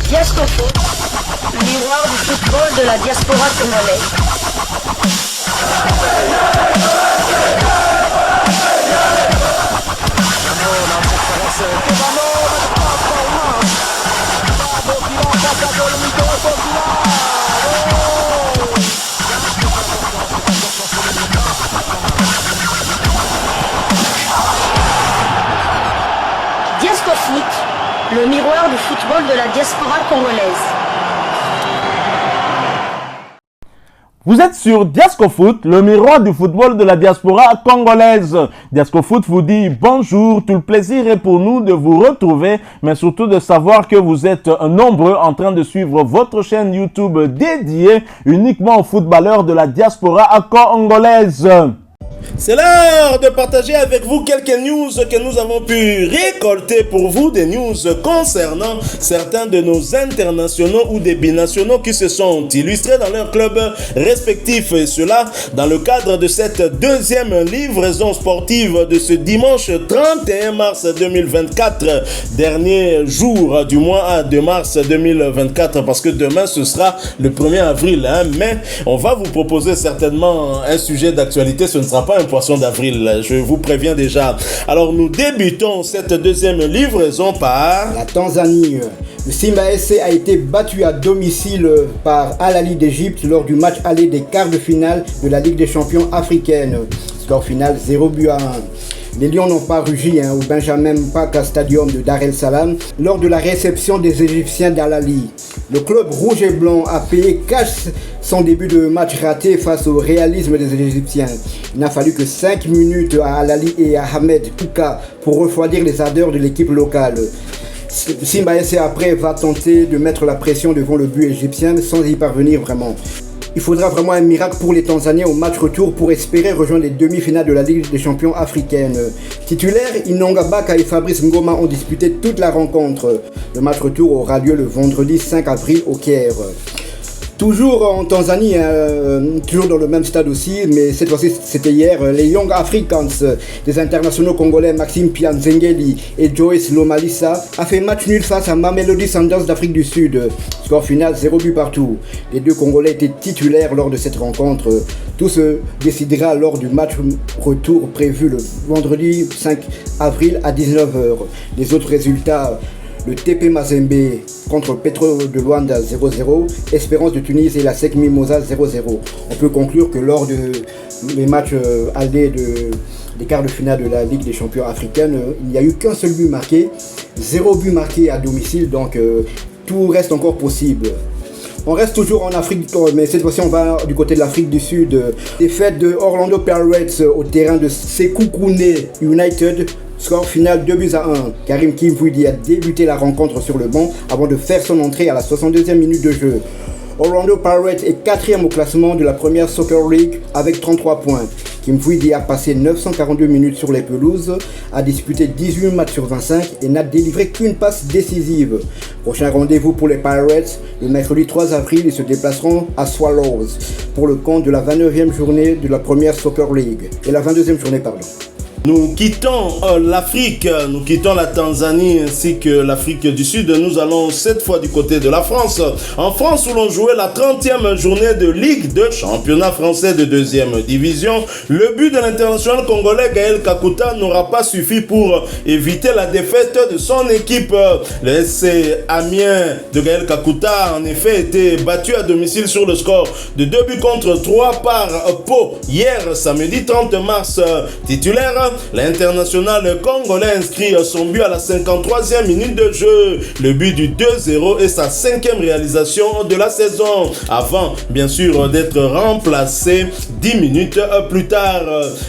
Diasco Foot, le miroir du football de la diaspora congolaise. Diasco Foot, le miroir du football de la diaspora congolaise. Vous êtes sur Diasco Foot, le miroir du football de la diaspora congolaise. Diasco Foot vous dit bonjour, tout le plaisir est pour nous de vous retrouver, mais surtout de savoir que vous êtes nombreux en train de suivre votre chaîne YouTube dédiée uniquement aux footballeurs de la diaspora congolaise. C'est l'heure de partager avec vous quelques news que nous avons pu récolter pour vous, des news concernant certains de nos internationaux ou des binationaux qui se sont illustrés dans leurs clubs respectifs, et cela dans le cadre de cette deuxième livraison sportive de ce dimanche 31 mars 2024, dernier jour du mois de mars 2024, parce que demain ce sera le 1er avril, mais on va vous proposer certainement un sujet d'actualité, ce ne sera pas un poisson d'avril, je vous préviens déjà. Alors nous débutons cette deuxième livraison par la Tanzanie. Le Simba SC a été battu à domicile par Al Ahly d'Égypte lors du match aller des quarts de finale de la Ligue des champions africaine. Score final 0-1. Les Lions n'ont pas rugi au Benjamin Mkapa Stadium de Dar es Salaam lors de la réception des Égyptiens d'Al Ahly. Le club rouge et blanc a payé cash son début de match raté face au réalisme des Égyptiens. Il n'a fallu que 5 minutes à Al Ahly et à Ahmed Kouka pour refroidir les ardeurs de l'équipe locale. Simba SC après va tenter de mettre la pression devant le but égyptien sans y parvenir vraiment. Il faudra vraiment un miracle pour les Tanzaniens au match retour pour espérer rejoindre les demi-finales de la Ligue des champions africaine. Titulaires, Inonga Baka et Fabrice Ngoma ont disputé toute la rencontre. Le match retour aura lieu le vendredi 5 avril au Caire. Toujours en Tanzanie, toujours dans le même stade aussi, mais cette fois-ci c'était hier, les Young Africans des internationaux congolais Maxime Pianzengeli et Joyce Lomalisa a fait match nul face à Mamelodi Sundowns d'Afrique du Sud. Score final 0 but partout. Les deux Congolais étaient titulaires lors de cette rencontre. Tout se décidera lors du match retour prévu le vendredi 5 avril à 19h. Les autres résultats: le TP Mazembe contre Petro de Luanda 0-0, Espérance de Tunis et la SEC Mimosa 0-0. On peut conclure que lors des matchs allés des quarts de finale de la Ligue des champions africaine, il n'y a eu qu'un seul but marqué, 0 but marqué à domicile, donc tout reste encore possible. On reste toujours en Afrique, mais cette fois-ci on va du côté de l'Afrique du Sud. Défaite de Orlando Pirates au terrain de Sekhukhune United. Score final 2-1. Karim Kimfuidi a débuté la rencontre sur le banc avant de faire son entrée à la 62e minute de jeu. Orlando Pirates est 4e au classement de la première Soccer League avec 33 points. Kimfuidi a passé 942 minutes sur les pelouses, a disputé 18 matchs sur 25 et n'a délivré qu'une passe décisive. Prochain rendez-vous pour les Pirates, le mercredi 3 avril, ils se déplaceront à Swallows pour le compte de la 29e journée de la première Soccer League. Et la 22e journée, pardon. Nous quittons l'Afrique, nous quittons la Tanzanie ainsi que l'Afrique du Sud. Nous allons cette fois du côté de la France. En France, où l'on jouait la 30e journée de Ligue de championnat français de 2e division, le but de l'international congolais Gaël Kakuta n'aura pas suffi pour éviter la défaite de son équipe. Le SC Amiens de Gaël Kakuta a en effet été battu à domicile sur le score de 2 buts contre 3 par Pau hier samedi 30 mars. Titulaire, l'international congolais inscrit son but à la 53e minute de jeu. Le but du 2-0 est sa 5e réalisation de la saison, avant bien sûr d'être remplacé 10 minutes plus tard.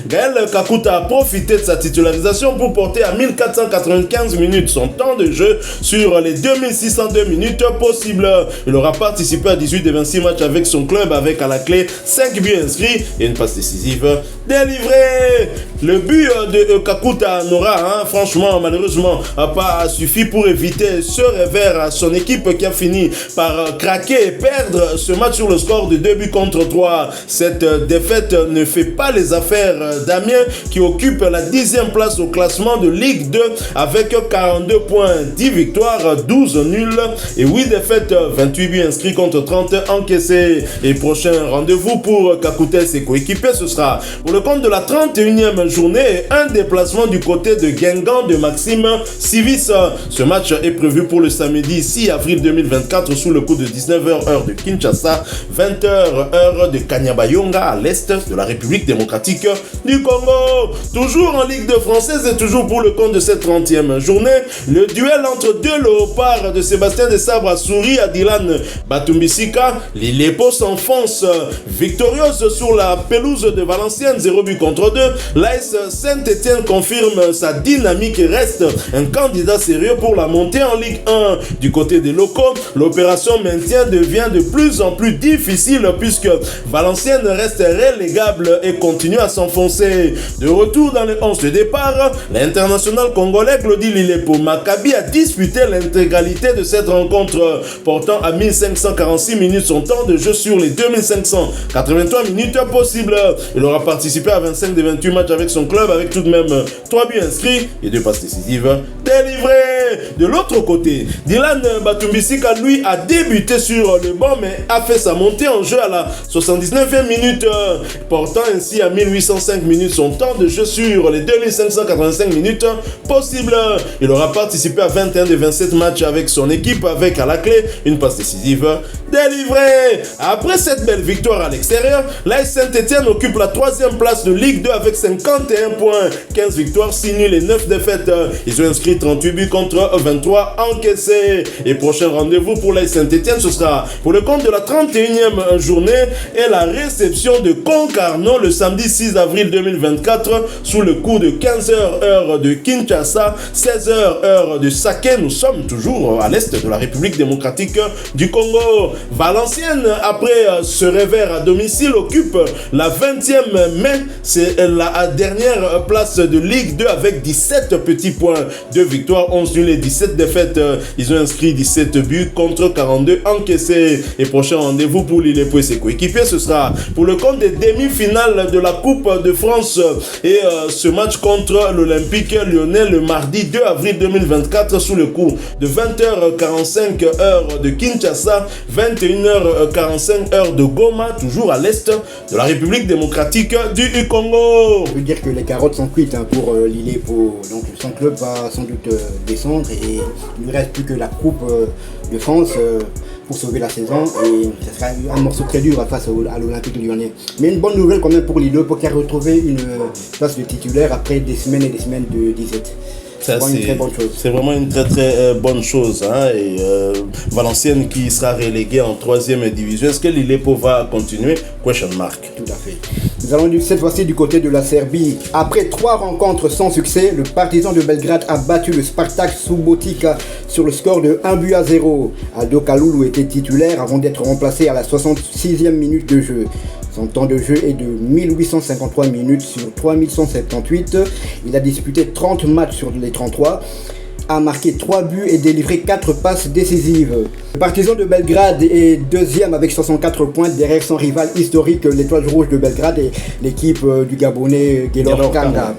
Gaël Kakuta a profité de sa titularisation pour porter à 1495 minutes son temps de jeu sur les 2602 minutes possibles. Il aura participé à 18 des 26 matchs avec son club, avec à la clé 5 buts inscrits et une passe décisive délivrée. Le but de Kakuta n'aura franchement malheureusement pas suffi pour éviter ce revers à son équipe qui a fini par craquer et perdre ce match sur le score de 2 buts contre 3. Cette défaite défaite ne fait pas les affaires d'Amiens qui occupe la 10e place au classement de Ligue 2 avec 42 points, 10 victoires, 12 nuls et 8 défaites, 28 buts inscrits contre 30 encaissés. Et prochain rendez-vous pour Kakuta et ses coéquipiers, ce sera pour le compte de la 31e journée et un déplacement du côté de Guingamp de Maxime Civis. Ce match est prévu pour le samedi 6 avril 2024 sous le coup de 19h heure de Kinshasa, 20h heure de Kanyabayonga à l'est de la République démocratique du Congo. Toujours en Ligue 2 française et toujours pour le compte de cette 30e journée, le duel entre deux léopards de Sébastien Desabre à Souris à Dylan Batumbisika. Les Lépos s'enfoncent victorieuse sur la pelouse de Valenciennes, 0 but contre 2. L'AS Saint-Etienne confirme sa dynamique et reste un candidat sérieux pour la montée en Ligue 1. Du côté des locaux, l'opération maintien devient de plus en plus difficile puisque Valenciennes reste relégable et continue à s'enfoncer. De retour dans les 11 de départ, l'international congolais Claudie Lilepo Maccabi a disputé l'intégralité de cette rencontre, portant à 1546 minutes son temps de jeu sur les 2583 minutes possibles. Il aura participé à 25 des 28 matchs avec son club avec tout de même 3 buts inscrits et 2 passes décisives délivrées. De l'autre côté, Dylan Batumbisika lui a débuté sur le banc mais a fait sa montée en jeu à la 79e minute, portant ainsi à 1805 minutes son temps de jeu sur les 2585 minutes possibles. Il aura participé à 21 des 27 matchs avec son équipe avec à la clé une passe décisive délivrée. Après cette belle victoire à l'extérieur, l'AS Saint-Etienne occupe la 3e place de Ligue 2 avec 51 points, 15 victoires, 6 nuls et 9 défaites. Ils ont inscrit 38 buts contre 23 encaissés. Et prochain rendez-vous pour l'AS Saint-Etienne, ce sera pour le compte de la 31e journée et la réception de Concarneau le samedi 6 avril 2024 sous le coup de 15h heure de Kinshasa, 16h heure de Saké. Nous sommes toujours à l'est de la République démocratique du Congo. Valenciennes, après ce revers à domicile, occupe la 20e mai. C'est la dernière place de Ligue 2 avec 17 petits points, 2 victoires, 11 nuls et 17 défaites. Ils ont inscrit 17 buts contre 42 encaissés. Et prochain rendez-vous pour Lilepo et ses coéquipiers, ce sera pour le compte des demi-finales de la Coupe de France. Et ce match contre l'Olympique Lyonnais le mardi 2 avril 2024 sous le coup de 20h45 heure de Kinshasa, 21h45 heure de Goma, toujours à l'est de la République démocratique du Congo. Je veux dire que les carottes sont cuites pour Lilepo. Donc son club va sans doute descendre et il ne reste plus que la Coupe de France pour sauver la saison et ce sera un morceau très dur face à l'Olympique Lyonnais. Mais une bonne nouvelle quand même pour Lilepo qui a retrouvé une place de titulaire après des semaines et des semaines de disette. Ça, c'est une très bonne chose. C'est vraiment une très bonne chose. Hein? Et Valenciennes qui sera reléguée en 3e division. Est-ce que Lilepo va continuer? Question mark. Tout à fait. Nous allons cette fois-ci du côté de la Serbie. Après 3 rencontres sans succès, le Partizan de Belgrade a battu le Spartak Subotica sur le score de 1-0. Ado Kalulu était titulaire avant d'être remplacé à la 66e minute de jeu. Son temps de jeu est de 1853 minutes sur 3178. Il a disputé 30 matchs sur les 33, a marqué 3 buts et délivré 4 passes décisives. Le Partizan de Belgrade est 2e avec 64 points derrière son rival historique, l'Étoile Rouge de Belgrade et l'équipe du Gabonais Gelor Kanga.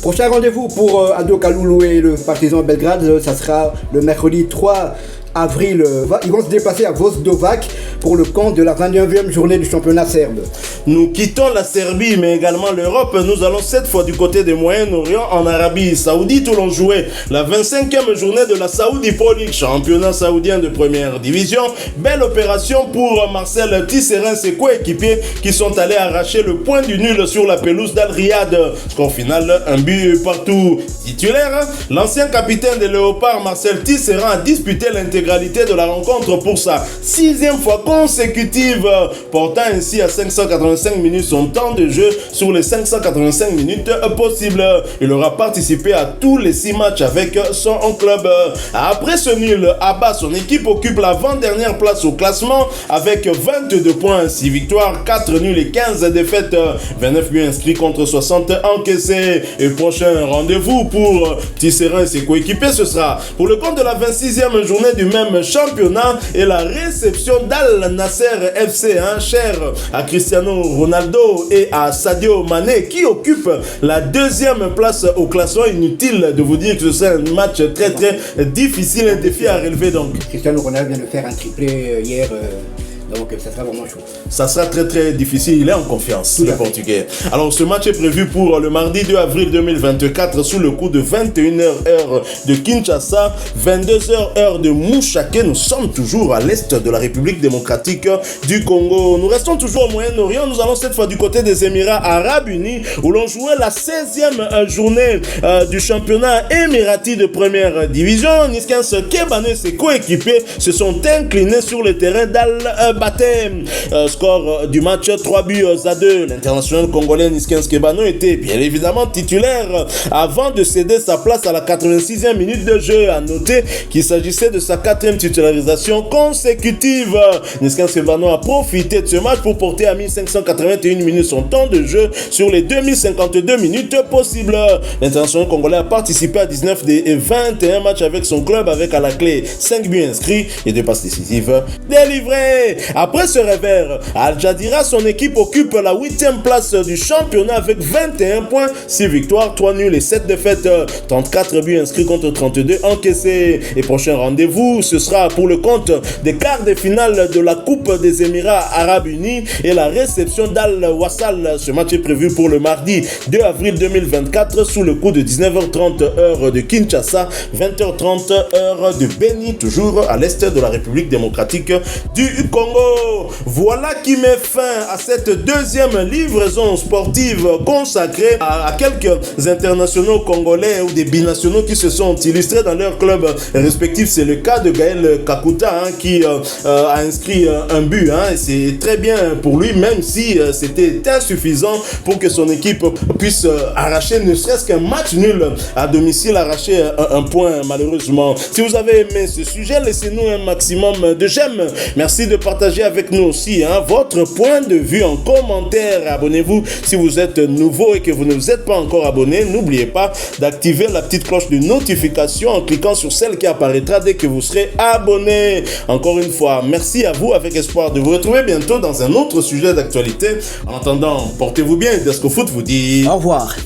Prochain rendez-vous pour Ado Kalulu et le Partizan Belgrade, ça sera le mercredi 3 avril. Ils vont se déplacer à Voždovac pour le compte de la 29e journée du championnat serbe. Nous quittons la Serbie mais également l'Europe. Nous allons cette fois du côté du Moyen-Orient en Arabie Saoudite où l'on jouait la 25e journée de la Saudi Pro League, championnat saoudien de première division. Belle opération pour Marcel Tisserand et ses coéquipiers qui sont allés arracher le point du nul sur la pelouse d'Al Riyad. Score final, un but partout. Titulaire, l'ancien capitaine des Léopards Marcel Tisserand a disputé l'intégralité de la rencontre pour sa 6e fois consécutive, portant ainsi à 585 minutes son temps de jeu sur les 585 minutes possibles. Il aura participé à tous les 6 matchs avec son club. Après ce nul, Abba, son équipe occupe l'avant-dernière place au classement avec 22 points, 6 victoires, 4 nuls et 15 défaites, 29 buts inscrits contre 60 encaissés. Et prochain rendez-vous pour Tisserand et ses coéquipiers, ce sera pour le compte de la 26e journée du même championnat et la réception d'Al Nasser FC, cher à Cristiano Ronaldo et à Sadio Mané qui occupe la deuxième place au classement. Inutile de vous dire que c'est un match très très difficile, un défi à relever donc. Cristiano Ronaldo vient de faire un triplé hier. Donc ça sera vraiment chaud. Ça sera très très difficile, il est en confiance, le Portugais. Alors ce match est prévu pour le mardi 2 avril 2024 sous le coup de 21h heure de Kinshasa, 22h heure de Mouchake. Nous sommes toujours à l'est de la République démocratique du Congo. Nous restons toujours au Moyen-Orient, nous allons cette fois du côté des Émirats Arabes Unis où l'on jouait la 16e journée du championnat émirati de première division. Niskens Kebano et ses coéquipiers se sont inclinés sur le terrain d'Al-Batem. Score du match 3-2. L'international congolais Niskens Kebano était bien évidemment titulaire avant de céder sa place à la 86e minute de jeu. À noter qu'il s'agissait de sa 4e titularisation consécutive. Niskens Kebano a profité de ce match pour porter à 1581 minutes son temps de jeu sur les 2052 minutes possibles. L'international congolais a participé à 19 des 21 matchs avec son club avec à la clé 5 buts inscrits et 2 passes décisives délivrées. Après ce revers, Al Jadira, son équipe occupe la 8e place du championnat avec 21 points, 6 victoires, 3 nuls et 7 défaites, 34 buts inscrits contre 32 encaissés. Et prochain rendez-vous, ce sera pour le compte des quarts de finale de la Coupe des Émirats Arabes Unis et la réception d'Al-Wassal. Ce match est prévu pour le mardi 2 avril 2024 sous le coup de 19h30 heure de Kinshasa, 20h30 heure de Beni, toujours à l'est de la République démocratique du Congo. Voilà qui met fin à cette deuxième livraison sportive consacrée à quelques internationaux congolais ou des binationaux qui se sont illustrés dans leurs clubs respectifs. C'est le cas de Gaël Kakuta qui a inscrit un but et c'est très bien pour lui, même si c'était insuffisant pour que son équipe puisse arracher ne serait-ce qu'un match nul à domicile, arracher un point malheureusement. Si vous avez aimé ce sujet, laissez-nous un maximum de j'aime. Merci de partager avec nous aussi votre point de vue en commentaire. Abonnez-vous si vous êtes nouveau et que vous ne vous êtes pas encore abonné. N'oubliez pas d'activer la petite cloche de notification en cliquant sur celle qui apparaîtra dès que vous serez abonné. Encore une fois, merci à vous avec espoir de vous retrouver bientôt dans un autre sujet d'actualité. En attendant, portez-vous bien. Desco Foot vous dit au revoir.